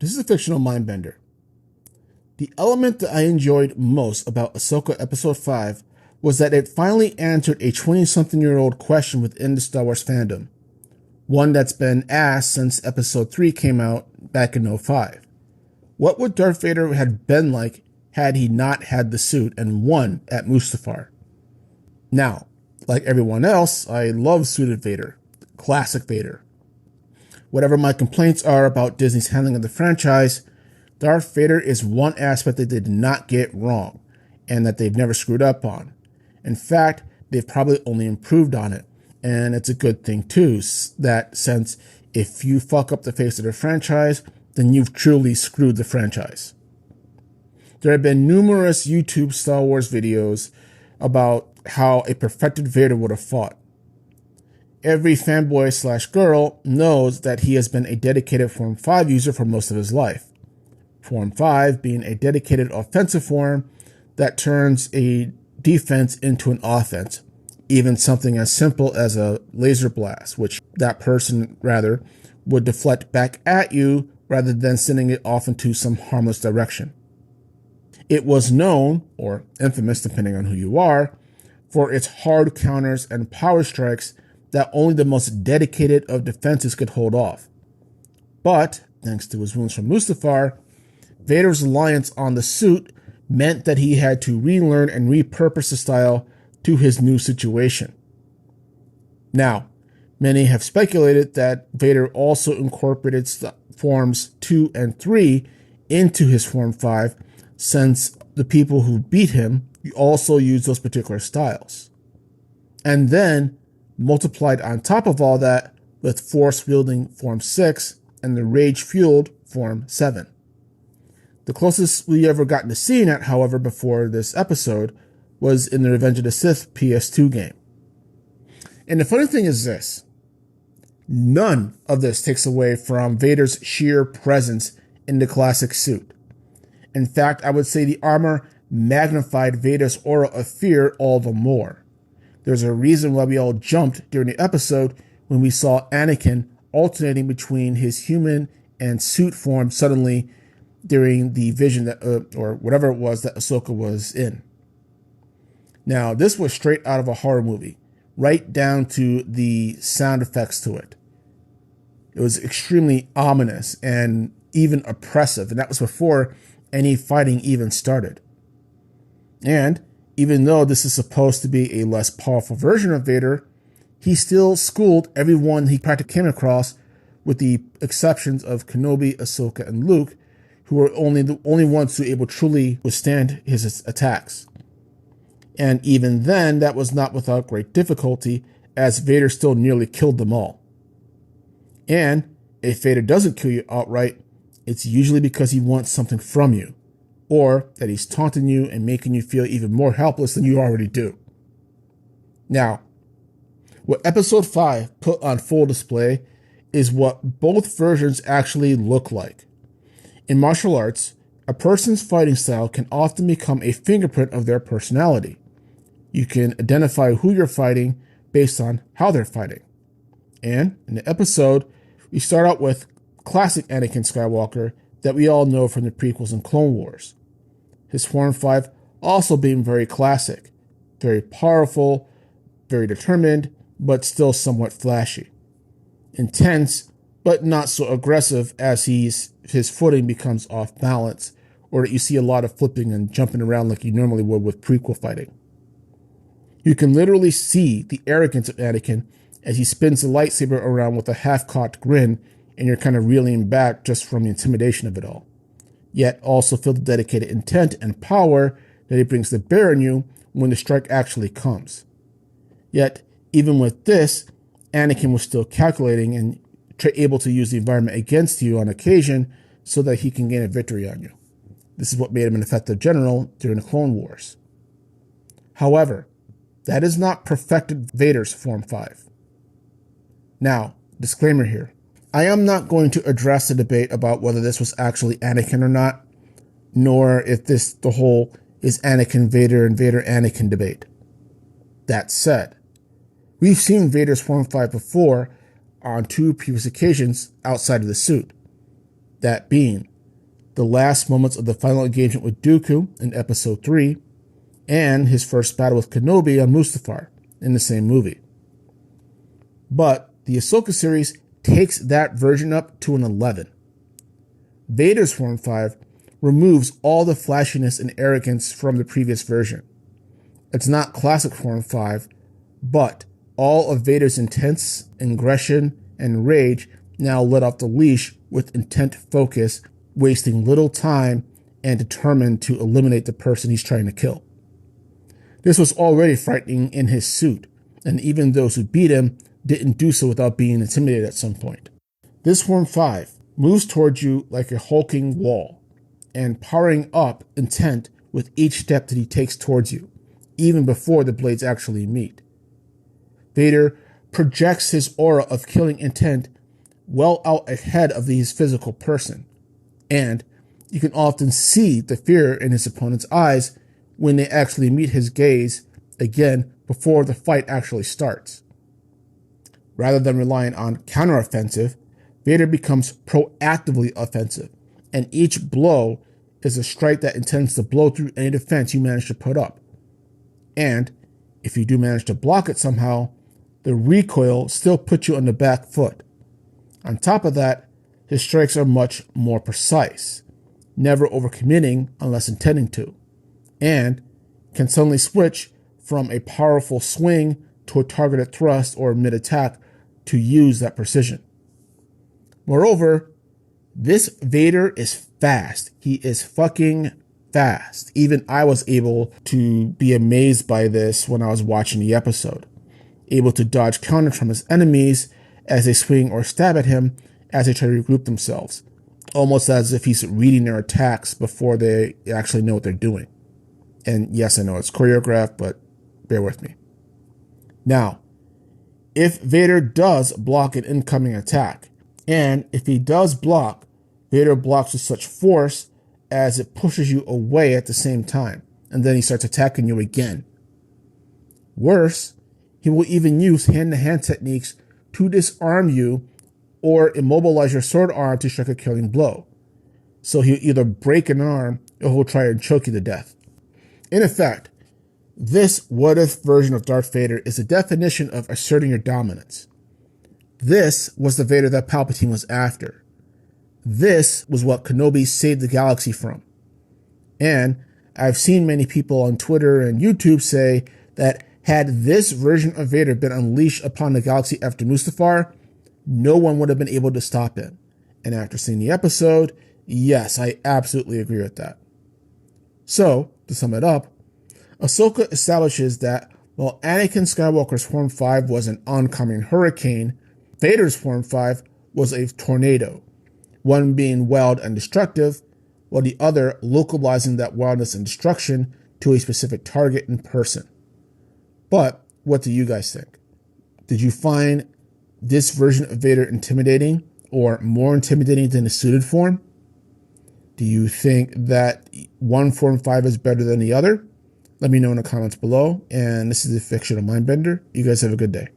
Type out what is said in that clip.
This is a fictional mindbender. The element that I enjoyed most about Ahsoka Episode 5 was that it finally answered a 20-something-year-old question within the Star Wars fandom, one that's been asked since Episode 3 came out back in '05. What would Darth Vader have been like had he not had the suit and won at Mustafar? Now, like everyone else, I love suited Vader, classic Vader. Whatever my complaints are about Disney's handling of the franchise, Darth Vader is one aspect they did not get wrong, and that they've never screwed up on. In fact, they've probably only improved on it, and it's a good thing too, that since if you fuck up the face of the franchise, then you've truly screwed the franchise. There have been numerous YouTube Star Wars videos about how a perfected Vader would have fought. Every fanboy/girl knows that he has been a dedicated Form 5 user for most of his life. Form 5 being a dedicated offensive form that turns a defense into an offense, even something as simple as a laser blast, which that person, rather, would deflect back at you rather than sending it off into some harmless direction. It was known, or infamous depending on who you are, for its hard counters and power strikes that only the most dedicated of defenses could hold off. But, thanks to his wounds from Mustafar, Vader's reliance on the suit meant that he had to relearn and repurpose the style to his new situation. Now, many have speculated that Vader also incorporated Forms 2 and 3 into his Form 5, since the people who beat him also used those particular styles. And then, multiplied on top of all that with Force-wielding Form 6 and the Rage-fueled Form 7. The closest we ever gotten to seeing it, however, before this episode, was in the Revenge of the Sith PS2 game. And the funny thing is this. None of this takes away from Vader's sheer presence in the classic suit. In fact, I would say the armor magnified Vader's aura of fear all the more. There's a reason why we all jumped during the episode when we saw Anakin alternating between his human and suit form suddenly during the vision that, or whatever it was that Ahsoka was in. Now, this was straight out of a horror movie, right down to the sound effects to it. It was extremely ominous and even oppressive, and that was before any fighting even started. And even though this is supposed to be a less powerful version of Vader, he still schooled everyone he practically came across, with the exceptions of Kenobi, Ahsoka, and Luke, who were the only ones who were able to truly withstand his attacks. And even then, that was not without great difficulty, as Vader still nearly killed them all. And if Vader doesn't kill you outright, it's usually because he wants something from you, or that he's taunting you and making you feel even more helpless than you already do. Now, what Episode 5 put on full display is what both versions actually look like. In martial arts, a person's fighting style can often become a fingerprint of their personality. You can identify who you're fighting based on how they're fighting. And in the episode, we start out with classic Anakin Skywalker that we all know from the prequels and Clone Wars. His Form 5 also being very classic, very powerful, very determined, but still somewhat flashy. Intense, but not so aggressive as his footing becomes off balance, or that you see a lot of flipping and jumping around like you normally would with prequel fighting. You can literally see the arrogance of Anakin as he spins the lightsaber around with a half-cocked grin, and you're kind of reeling back just from the intimidation of it all. Yet also feel the dedicated intent and power that he brings to bear on you when the strike actually comes. Yet, even with this, Anakin was still calculating and able to use the environment against you on occasion so that he can gain a victory on you. This is what made him an effective general during the Clone Wars. However, that is not perfected Vader's Form 5. Now, disclaimer here. I am not going to address the debate about whether this was actually Anakin or not, nor if the whole is Anakin Vader and Vader Anakin debate. That said, we've seen Vader's Form 5 before on 2 previous occasions outside of the suit. That being the last moments of the final engagement with Dooku in Episode 3 and his first battle with Kenobi on Mustafar in the same movie. But the Ahsoka series takes that version up to an 11. Vader's Form 5 removes all the flashiness and arrogance from the previous version. It's not classic Form 5, but all of Vader's intense aggression and rage now let off the leash with intent focus, wasting little time and determined to eliminate the person he's trying to kill. This was already frightening in his suit, and even those who beat him didn't do so without being intimidated at some point. This Form 5 moves towards you like a hulking wall, and powering up intent with each step that he takes towards you, even before the blades actually meet. Vader projects his aura of killing intent well out ahead of his physical person, and you can often see the fear in his opponent's eyes when they actually meet his gaze again before the fight actually starts. Rather than relying on counteroffensive, Vader becomes proactively offensive, and each blow is a strike that intends to blow through any defense you manage to put up. And if you do manage to block it somehow, the recoil still puts you on the back foot. On top of that, his strikes are much more precise, never overcommitting unless intending to, and can suddenly switch from a powerful swing to a targeted thrust or mid-attack to use that precision. Moreover, this Vader is fast. He is fucking fast. Even I was able to be amazed by this when I was watching the episode. Able to dodge counters from his enemies as they swing or stab at him as they try to regroup themselves. Almost as if he's reading their attacks before they actually know what they're doing. And yes, I know it's choreographed, but bear with me. Now, if Vader does block an incoming attack, and if he does block, Vader blocks with such force as it pushes you away at the same time, and then he starts attacking you again. Worse, he will even use hand-to-hand techniques to disarm you or immobilize your sword arm to strike a killing blow. So he'll either break an arm or he'll try and choke you to death. In effect, this what-if version of Darth Vader is the definition of asserting your dominance. This was the Vader that Palpatine was after. This was what Kenobi saved the galaxy from. And I've seen many people on Twitter and YouTube say that had this version of Vader been unleashed upon the galaxy after Mustafar, no one would have been able to stop him. And after seeing the episode, yes, I absolutely agree with that. So, to sum it up, Ahsoka establishes that while Anakin Skywalker's Form 5 was an oncoming hurricane, Vader's Form 5 was a tornado, one being wild and destructive, while the other localizing that wildness and destruction to a specific target and person. But what do you guys think? Did you find this version of Vader intimidating or more intimidating than his suited form? Do you think that one Form 5 is better than the other? Let me know in the comments below. And this is the Fictional Mindbender. You guys have a good day.